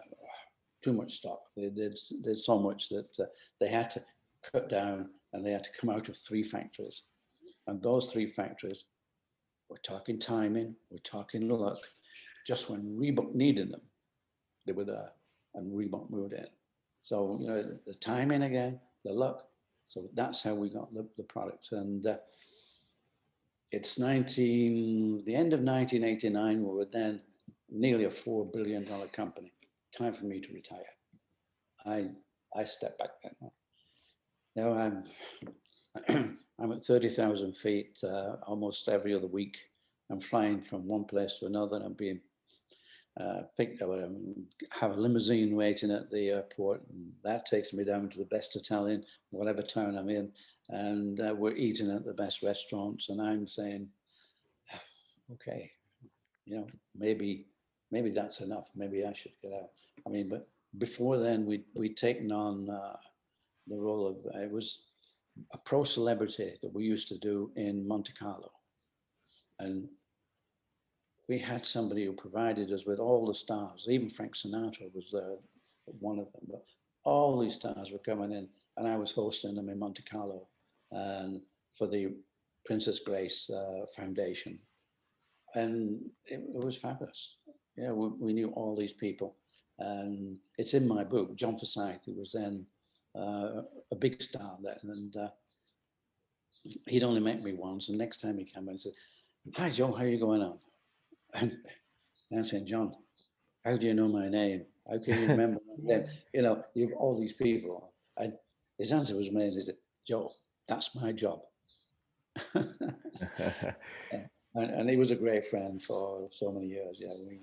Speaker 3: too much stock. They did so much that they had to cut down, and they had to come out of 3 factories. And those 3 factories, we're talking timing, we're talking luck. Just when Reebok needed them, they were there, and Reebok moved in. So, you know, the timing again, the luck. So that's how we got the product. And it's the end of 1989, we were then nearly a $4 billion company. Time for me to retire. I stepped back then. Now I'm at 30,000 feet almost every other week. I'm flying from one place to another. I'm being picked up. I have a limousine waiting at the airport, and that takes me down to the best hotel in whatever town I'm in, and we're eating at the best restaurants. And I'm saying, okay, you know, maybe that's enough. Maybe I should get out. I mean, but before then, we'd taken on the role of, it was a pro celebrity that we used to do in Monte Carlo. And we had somebody who provided us with all the stars. Even Frank Sinatra was there, one of them. But all these stars were coming in, and I was hosting them in Monte Carlo, and for the Princess Grace Foundation. And it was fabulous. Yeah, we knew all these people. And it's in my book, John Forsyth, who was then a big star then. And he'd only met me once. And next time he came in, he said, "Hi, Joe, how are you going on?" And I'm saying, "John, how do you know my name? How can you remember my name? You know, you've all these people." And his answer was amazing. He said, "Joe, that's my job." And he was a great friend for so many years. Yeah, we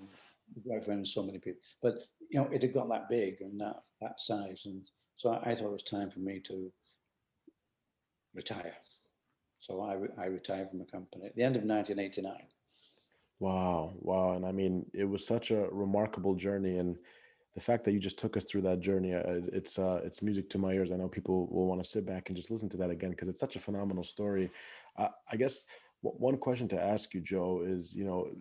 Speaker 3: worked with so many people. But, you know, it had got that big and that size. And so I thought it was time for me to retire. So I retired from the company at the end of 1989.
Speaker 1: Wow. And I mean, it was such a remarkable journey. And the fact that you just took us through that journey, it's music to my ears. I know people will want to sit back and just listen to that again, because it's such a phenomenal story. I guess one question to ask you, Joe, is, you know,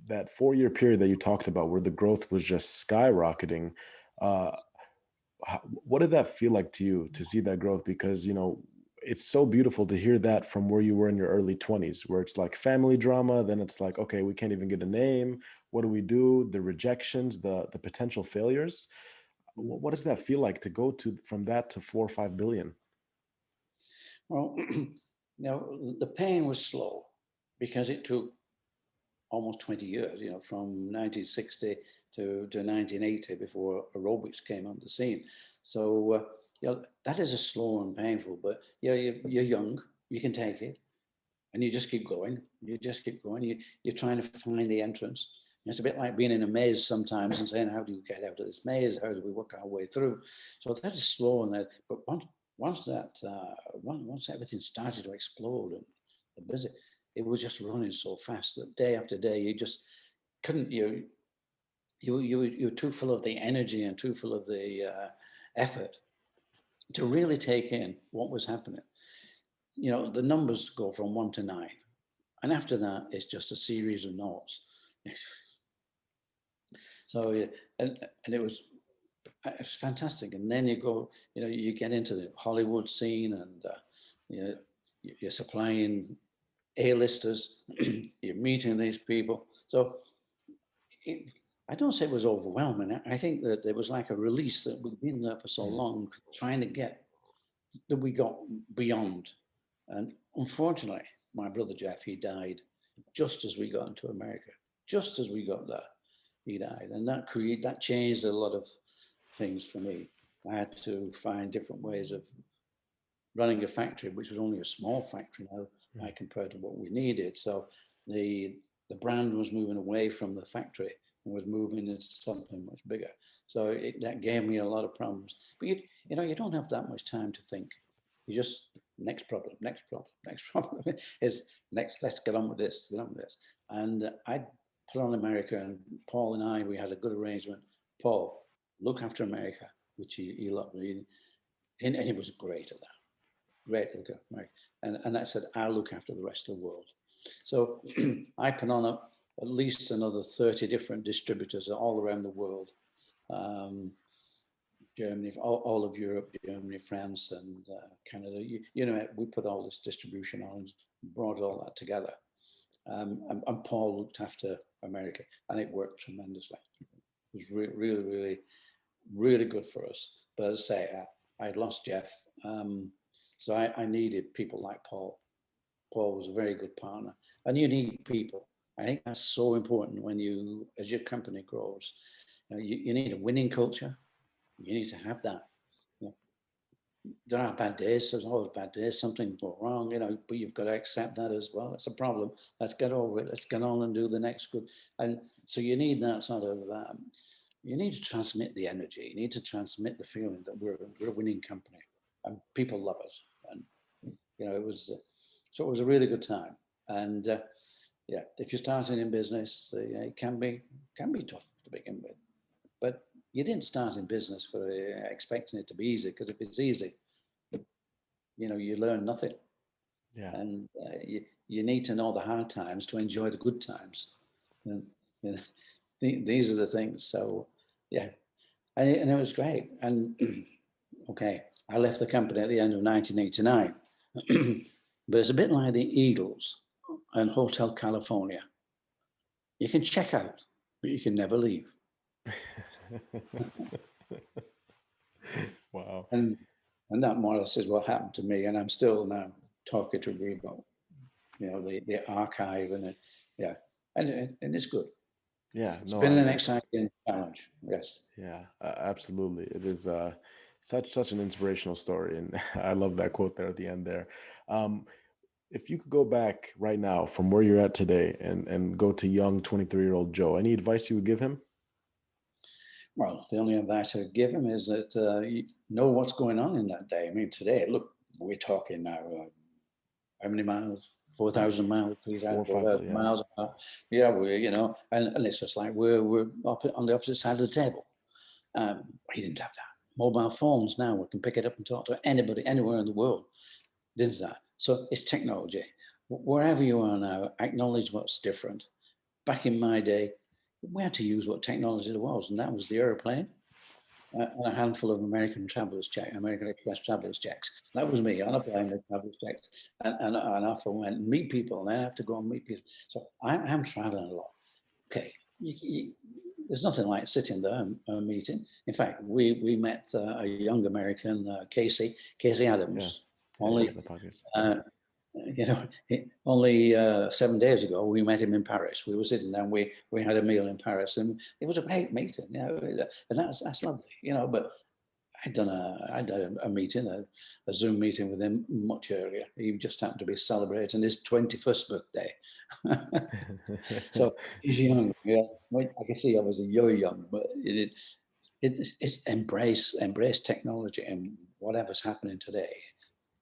Speaker 1: that 4-year period that you talked about where the growth was just skyrocketing, what did that feel like to you to see that growth? Because, you know, it's so beautiful to hear that from where you were in your early 20s, where it's like family drama. Then it's like, okay, we can't even get a name. What do we do? The rejections, the potential failures. What does that feel like to go from that to 4 or 5 billion?
Speaker 3: Well, you know, the pain was slow because it took almost 20 years, you know, from 1960 to 1980 before aerobics came on the scene. So that is a slow and painful, but you're young, you can take it, and you just keep going. You just keep going. You're trying to find the entrance. And it's a bit like being in a maze sometimes and saying, how do you get out of this maze? How do we work our way through? So that is slow, and but once everything started to explode and the busy, it was just running so fast that day after day, you just couldn't. You're too full of the energy and too full of the effort to really take in what was happening. The numbers go from 1 to 9, and after that, it's just a series of noughts. So, and it was fantastic. And then you go, you get into the Hollywood scene, and you're supplying A-listers, you're meeting these people. So I don't say it was overwhelming. I think that it was like a release that we'd been there for so long, trying to get, that we got beyond. And unfortunately, my brother Jeff, he died just as we got into America. Just as we got there, he died. And that changed a lot of things for me. I had to find different ways of running a factory, which was only a small factory now, compared to what we needed. So the brand was moving away from the factory and was moving into something much bigger. So that gave me a lot of problems. But you don't have that much time to think. You just next problem is next. Let's get on with this. And I put on America, and Paul and I, we had a good arrangement. Paul, look after America, which he loved. And he was great at that. Great at America. And I said, I'll look after the rest of the world. So I put on at least another 30 different distributors all around the world. Germany, all of Europe, Germany, France, and Canada. We put all this distribution on and brought all that together. And Paul looked after America, and it worked tremendously. It was really, really, really good for us. But as I say, I had lost Jeff, so I needed people like Paul. Paul was a very good partner, and you need people. I think that's so important as your company grows. You need a winning culture. You need to have that. There are bad days. There's always bad days. Something go wrong, but you've got to accept that as well. It's a problem. Let's get over it. Let's get on and do the next good. And so you need that sort of, you need to transmit the energy. You need to transmit the feeling that we're a winning company and people love us. And, it was a really good time. And if you're starting in business, it can be tough to begin with. But you didn't start in business for expecting it to be easy, because if it's easy, you learn nothing. Yeah. And you need to know the hard times to enjoy the good times. And these are the things. So yeah, and it was great. And okay, I left the company at the end of 1989, but it's a bit like the Eagles and Hotel California. You can check out, but you can never leave.
Speaker 1: Wow.
Speaker 3: And that more or less is what happened to me. And I'm still now talking to Reebok, the archive, and and it's good.
Speaker 1: Yeah,
Speaker 3: it's been an exciting challenge. Yes.
Speaker 1: Yeah, absolutely. It is such an inspirational story, and I love that quote there at the end there. If you could go back right now from where you're at today and go to young 23-year-old Joe, any advice you would give him?
Speaker 3: Well, the only advice I would give him is that you know what's going on in that day. I mean, today, look, we're talking now, how many miles? 4,000 miles, 3,000 miles. Yeah, and it's just like we're up on the opposite side of the table. He didn't have that. Mobile phones now, we can pick it up and talk to anybody, anywhere in the world. Didn't that? So it's technology. Wherever you are now, acknowledge what's different. Back in my day, we had to use what technology there was, and that was the airplane and a handful of American Express travelers checks. That was me on a plane with travelers checks, and off I went and meet people, and then I have to go and meet people. So I'm traveling a lot. Okay, there's nothing like sitting there and meeting. In fact, we met a young American, Casey Adams, only 7 days ago. We met him in Paris. We were sitting down, we had a meal in Paris, and it was a great meeting, and that's lovely, but I'd done a meeting, a Zoom meeting with him much earlier. He just happened to be celebrating his 21st birthday. So he's young. Yeah, I can see obviously you're young, but it's embrace technology and whatever's happening today.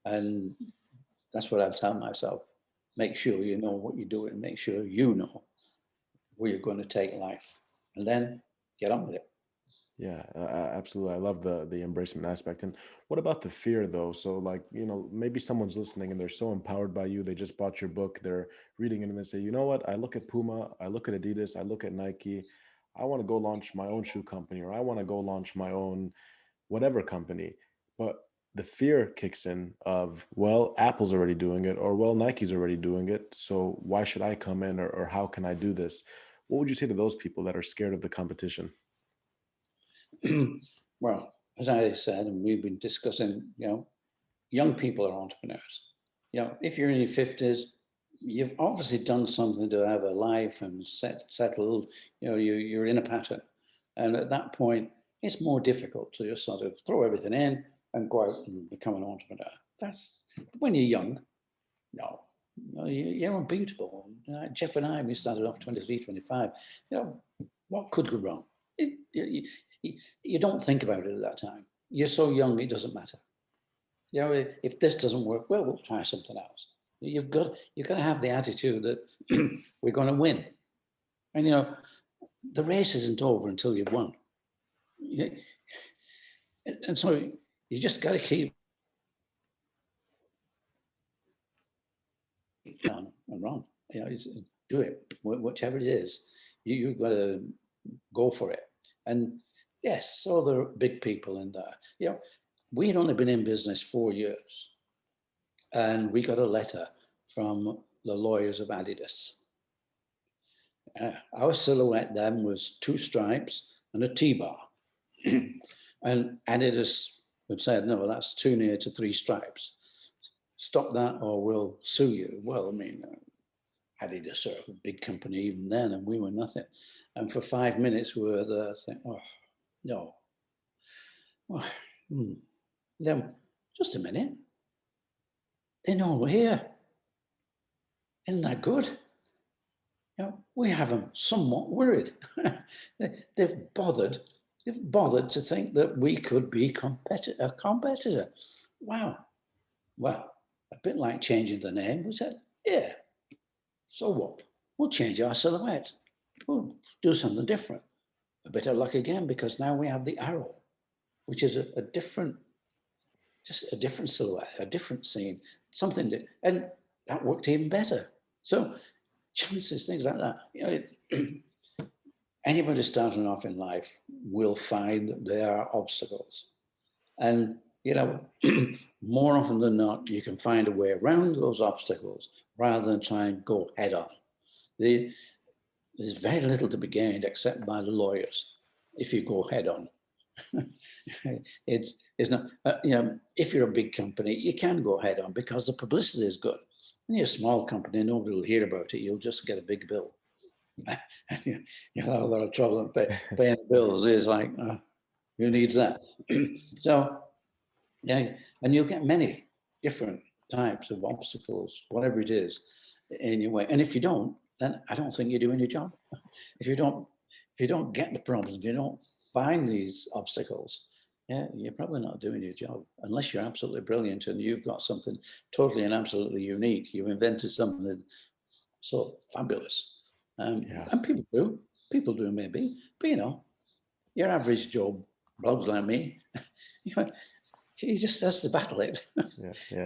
Speaker 3: And that's what I'd tell myself. Make sure you know what you're doing. Make sure you know where you're going to take life. And then get on with it.
Speaker 1: Yeah, absolutely. I love the embracement aspect. And what about the fear though? So like, maybe someone's listening and they're so empowered by you. They just bought your book, they're reading it and they say, you know what? I look at Puma, I look at Adidas, I look at Nike. I want to go launch my own shoe company, or I want to go launch my own whatever company. But the fear kicks in of, well, Apple's already doing it, or well, Nike's already doing it. So why should I come in, or how can I do this? What would you say to those people that are scared of the competition?
Speaker 3: Well, as I said, and we've been discussing, young people are entrepreneurs. If you're in your 50s, you've obviously done something to have a life and settled, you're in a pattern. And at that point, it's more difficult to just sort of throw everything in and go out and become an entrepreneur. That's when you're young. No, you're unbeatable. Jeff and I, we started off 23, 25. What could go wrong? You don't think about it at that time. You're so young, it doesn't matter. If this doesn't work, well, we'll try something else. You've got to have the attitude that we're going to win. And the race isn't over until you've won. And so you just got to keep on and run. Do it, whichever it is. You've got to go for it. And yes, so there are big people in there. We had only been in business 4 years, and we got a letter from the lawyers of Adidas. Our silhouette then was 2 stripes and a T-bar. And Adidas had said, no, that's too near to 3 stripes. Stop that or we'll sue you. Well, I mean, Adidas are a big company even then, and we were nothing. And for 5 minutes we were there saying, oh, no. Oh, Then, just a minute. They know we're here. Isn't that good? We have them somewhat worried. They've bothered to think that we could be a competitor. Wow. Well, a bit like changing the name. We said, yeah, so what? We'll change our silhouette. We'll do something different. A bit of luck again, because now we have the arrow, which is a different silhouette, a different scene, and that worked even better. So chances, things like that. Anybody starting off in life will find that there are obstacles. And, more often than not, you can find a way around those obstacles rather than try and go head on. There's very little to be gained except by the lawyers if you go head on. It's not, if you're a big company, you can go head on because the publicity is good. When you're a small company, nobody will hear about it. You'll just get a big bill. You'll have a lot of trouble paying bills. It's like, who needs that? So, yeah, and you'll get many different types of obstacles, whatever it is, in your way. And if you don't, then I don't think you're doing your job. If you don't get the problems, if you don't find these obstacles, you're probably not doing your job, unless you're absolutely brilliant and you've got something totally and absolutely unique. You've invented something so fabulous. And people do maybe, but your average Joe blogs like me, he just has to battle it.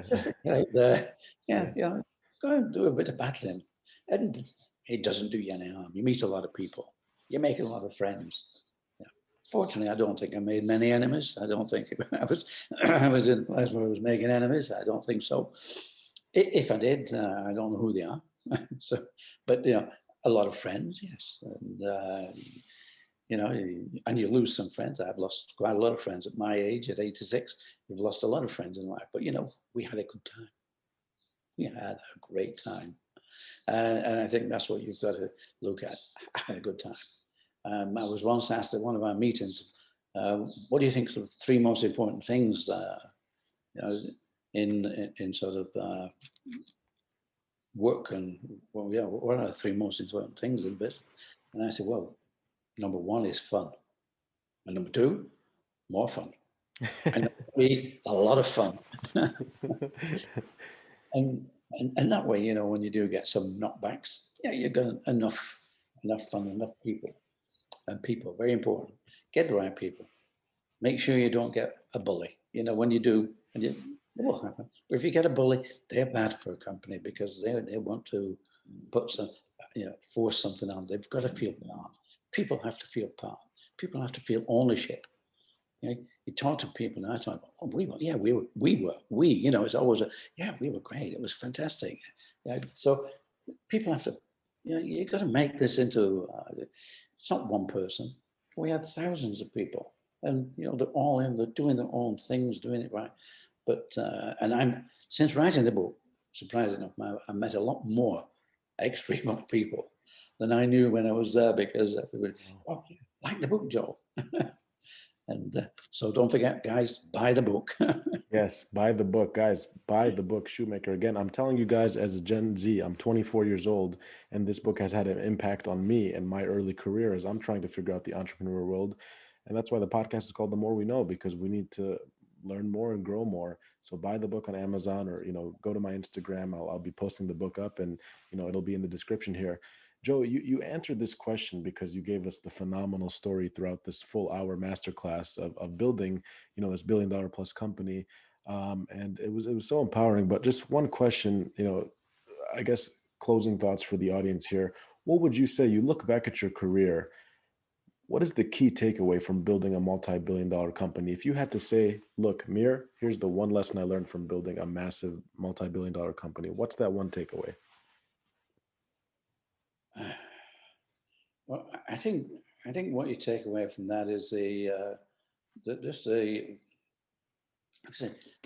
Speaker 3: Just get out there, go and do a bit of battling, and it doesn't do you any harm. You meet a lot of people, you make a lot of friends. Fortunately, I don't think I made many enemies. I don't think I was in place where I was making enemies. I don't think so. If I did, I don't know who they are. But a lot of friends, yes, and you lose some friends. I've lost quite a lot of friends at my age, at 86. We've lost a lot of friends in life, but we had a good time. We had a great time, and I think that's what you've got to look at. I had a good time. I was once asked at one of our meetings, What do you think sort of three most important things, in sort of work, and well, yeah, what are the three most important things in business? And I said, well, number one is fun, and number two, more fun, and number three, a lot of fun. And that way, when you do get some knockbacks, you've got enough fun, enough people. And people, very important. Get the right people. Make sure you don't get a bully. When you do, it will happen. But if you get a bully, they're bad for a company, because they want to put some, force something on. They've got to feel part. People have to feel part. People have to feel ownership. You talk to people, and I talk, oh, we were, it's always we were great. It was fantastic. So people have to, you got to make this into, it's not one person. We had thousands of people, and they're all in, they're doing their own things, doing it right. But, and since writing the book, surprisingly enough, I met a lot more ex-Reebok people than I knew when I was there, because everybody, oh, like the book, Joe. And so don't forget, guys, buy the book.
Speaker 1: Yes, buy the book, guys. Buy the book, Shoemaker. Again, I'm telling you guys, as a Gen Z, I'm 24 years old, and this book has had an impact on me and my early career as I'm trying to figure out the entrepreneur world. And that's why the podcast is called The More We Know, because we need to learn more and grow more. So buy the book on Amazon, or go to my Instagram. I'll be posting the book up, and it'll be in the description here. Joe, you answered this question because you gave us the phenomenal story throughout this full hour masterclass of building, this $1 billion plus company. And it was so empowering. But just one question, I guess closing thoughts for the audience here. What would you say, you look back at your career, what is the key takeaway from building a multi-billion dollar company? If you had to say, look, Mir, here's the one lesson I learned from building a massive multi-billion dollar company, what's that one takeaway?
Speaker 3: Well, I think what you take away from that is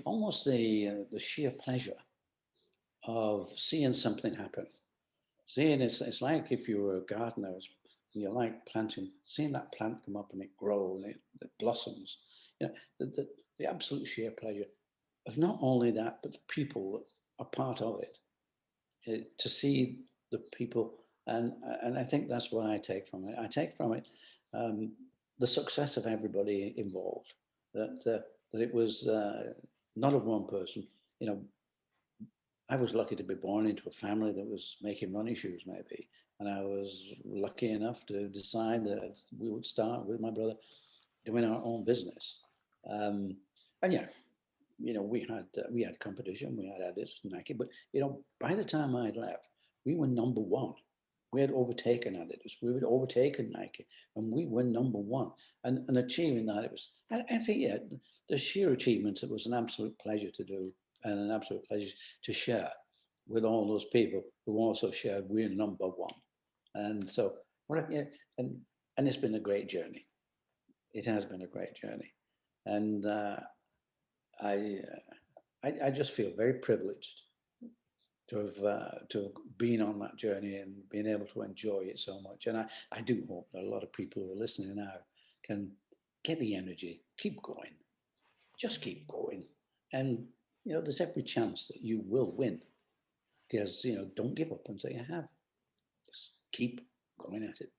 Speaker 3: almost the sheer pleasure of seeing something happen. Seeing it's like if you were a gardener and you like planting, seeing that plant come up and it grows and it blossoms. The absolute sheer pleasure of not only that, but the people that are part of it. To see the people. And I think that's what I take from it. I take from it the success of everybody involved. That it was not of one person. I was lucky to be born into a family that was making running shoes, maybe, and I was lucky enough to decide that we would start with my brother doing our own business. And we had competition. We had Adidas, Nike, but by the time I left, we were number one. We had overtaken Adidas, we had overtaken Nike, and we were number one. And achieving that, I think, the sheer achievements, it was an absolute pleasure to do, and an absolute pleasure to share with all those people who also shared we're number one. And so, and it's been a great journey. It has been a great journey. And I just feel very privileged to have been on that journey and being able to enjoy it so much. And I do hope that a lot of people who are listening now can get the energy, keep going, just keep going. And, there's every chance that you will win, because, don't give up until you have. Just keep going at it.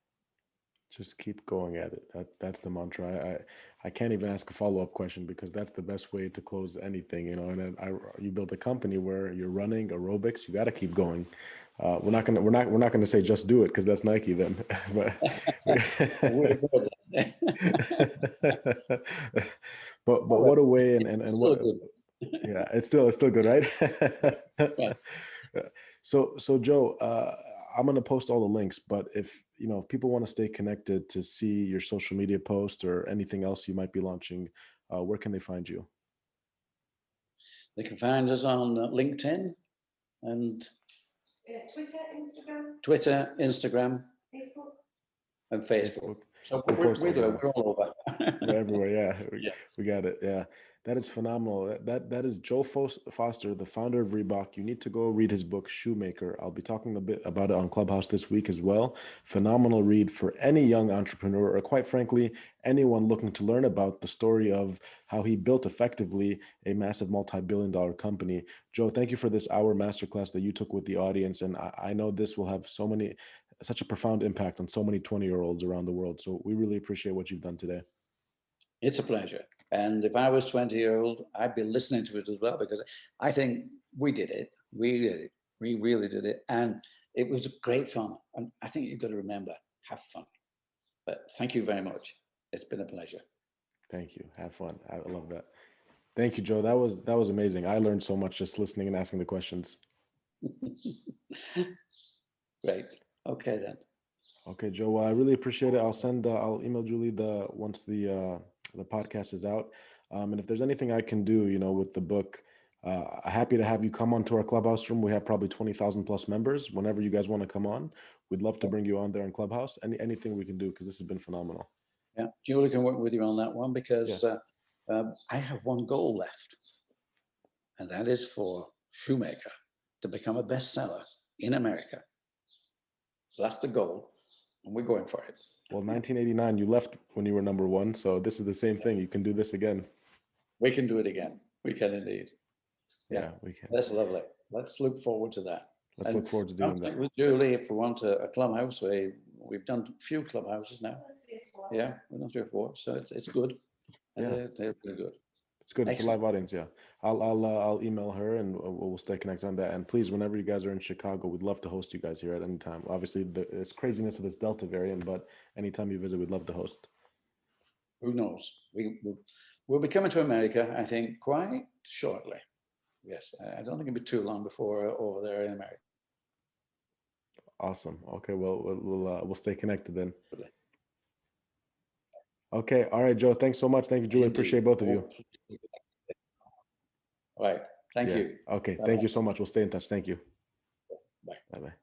Speaker 1: Just keep going at it. That's the mantra. I can't even ask a follow-up question, because that's the best way to close anything, And you built a company where you're running aerobics. You got to keep going. We're not gonna say just do it, because that's Nike then. but what a way, and what. Yeah, it's still good, right?
Speaker 3: Yeah.
Speaker 1: So Joe, I'm going to post all the links, but if people want to stay connected to see your social media posts or anything else you might be launching, where can they find you?
Speaker 3: They can find us on LinkedIn and
Speaker 4: Twitter, Instagram,
Speaker 3: Facebook. And Facebook. So
Speaker 1: We'll post all the
Speaker 3: we're all over.
Speaker 1: We're everywhere. Yeah,
Speaker 3: Yeah.
Speaker 1: we got it. Yeah, that is phenomenal. That is Joe Foster, the founder of Reebok. You need to go read his book, Shoemaker. I'll be talking a bit about it on Clubhouse this week as well. Phenomenal read for any young entrepreneur, or quite frankly, anyone looking to learn about the story of how he built effectively a massive multi-billion-dollar company. Joe, thank you for this hour masterclass that you took with the audience, and I know this will have such a profound impact on so many 20-year-olds around the world. So we really appreciate what you've done today.
Speaker 3: It's a pleasure. And if I was 20-year-old, I'd be listening to it as well, because I think we did it. We did it. We really did it. And it was great fun. And I think you've got to remember, have fun. But thank you very much. It's been a pleasure.
Speaker 1: Thank you. Have fun. I love that. Thank you, Joe. That was amazing. I learned so much just listening and asking the questions.
Speaker 3: Great. Okay then.
Speaker 1: Okay, Joe. Well, I really appreciate it. I'll email Julie once the podcast is out. And if there's anything I can do, with the book, happy to have you come onto our Clubhouse room. We have probably 20,000 plus members. Whenever you guys want to come on, we'd love to bring you on there in Clubhouse. Anything we can do, because this has been phenomenal.
Speaker 3: Yeah, Julie can work with you on that one, because I have one goal left, and that is for Shoemaker to become a bestseller in America. So that's the goal, and we're going for it.
Speaker 1: Well, 1989, you left when you were number one, so this is the same thing. You can do this again.
Speaker 3: We can do it again. We can indeed.
Speaker 1: Yeah, we can.
Speaker 3: That's lovely. Let's look forward to that.
Speaker 1: Let's look forward to doing that.
Speaker 3: With Julie, if we want a clubhouse, we've done a few clubhouses now. Yeah, we've done 3 or 4, so it's good.
Speaker 1: Yeah,
Speaker 3: they're really good.
Speaker 1: It's good. It's a live audience. Yeah, I'll email her and we'll stay connected on that. And please, whenever you guys are in Chicago, we'd love to host you guys here at any time. Obviously, there's craziness of this Delta variant, but anytime you visit, we'd love to host.
Speaker 3: Who knows? We'll be coming to America, I think, quite shortly. Yes, I don't think it'll be too long before over there in America.
Speaker 1: Awesome. Okay, well, we'll stay connected then. Okay. All right, Joe. Thanks so much. Thank you, Julie. Appreciate both of you.
Speaker 3: All right. Thank you.
Speaker 1: Okay.
Speaker 3: Bye-bye.
Speaker 1: Thank you so much. We'll stay in touch. Thank you.
Speaker 3: Bye.
Speaker 1: Bye-bye.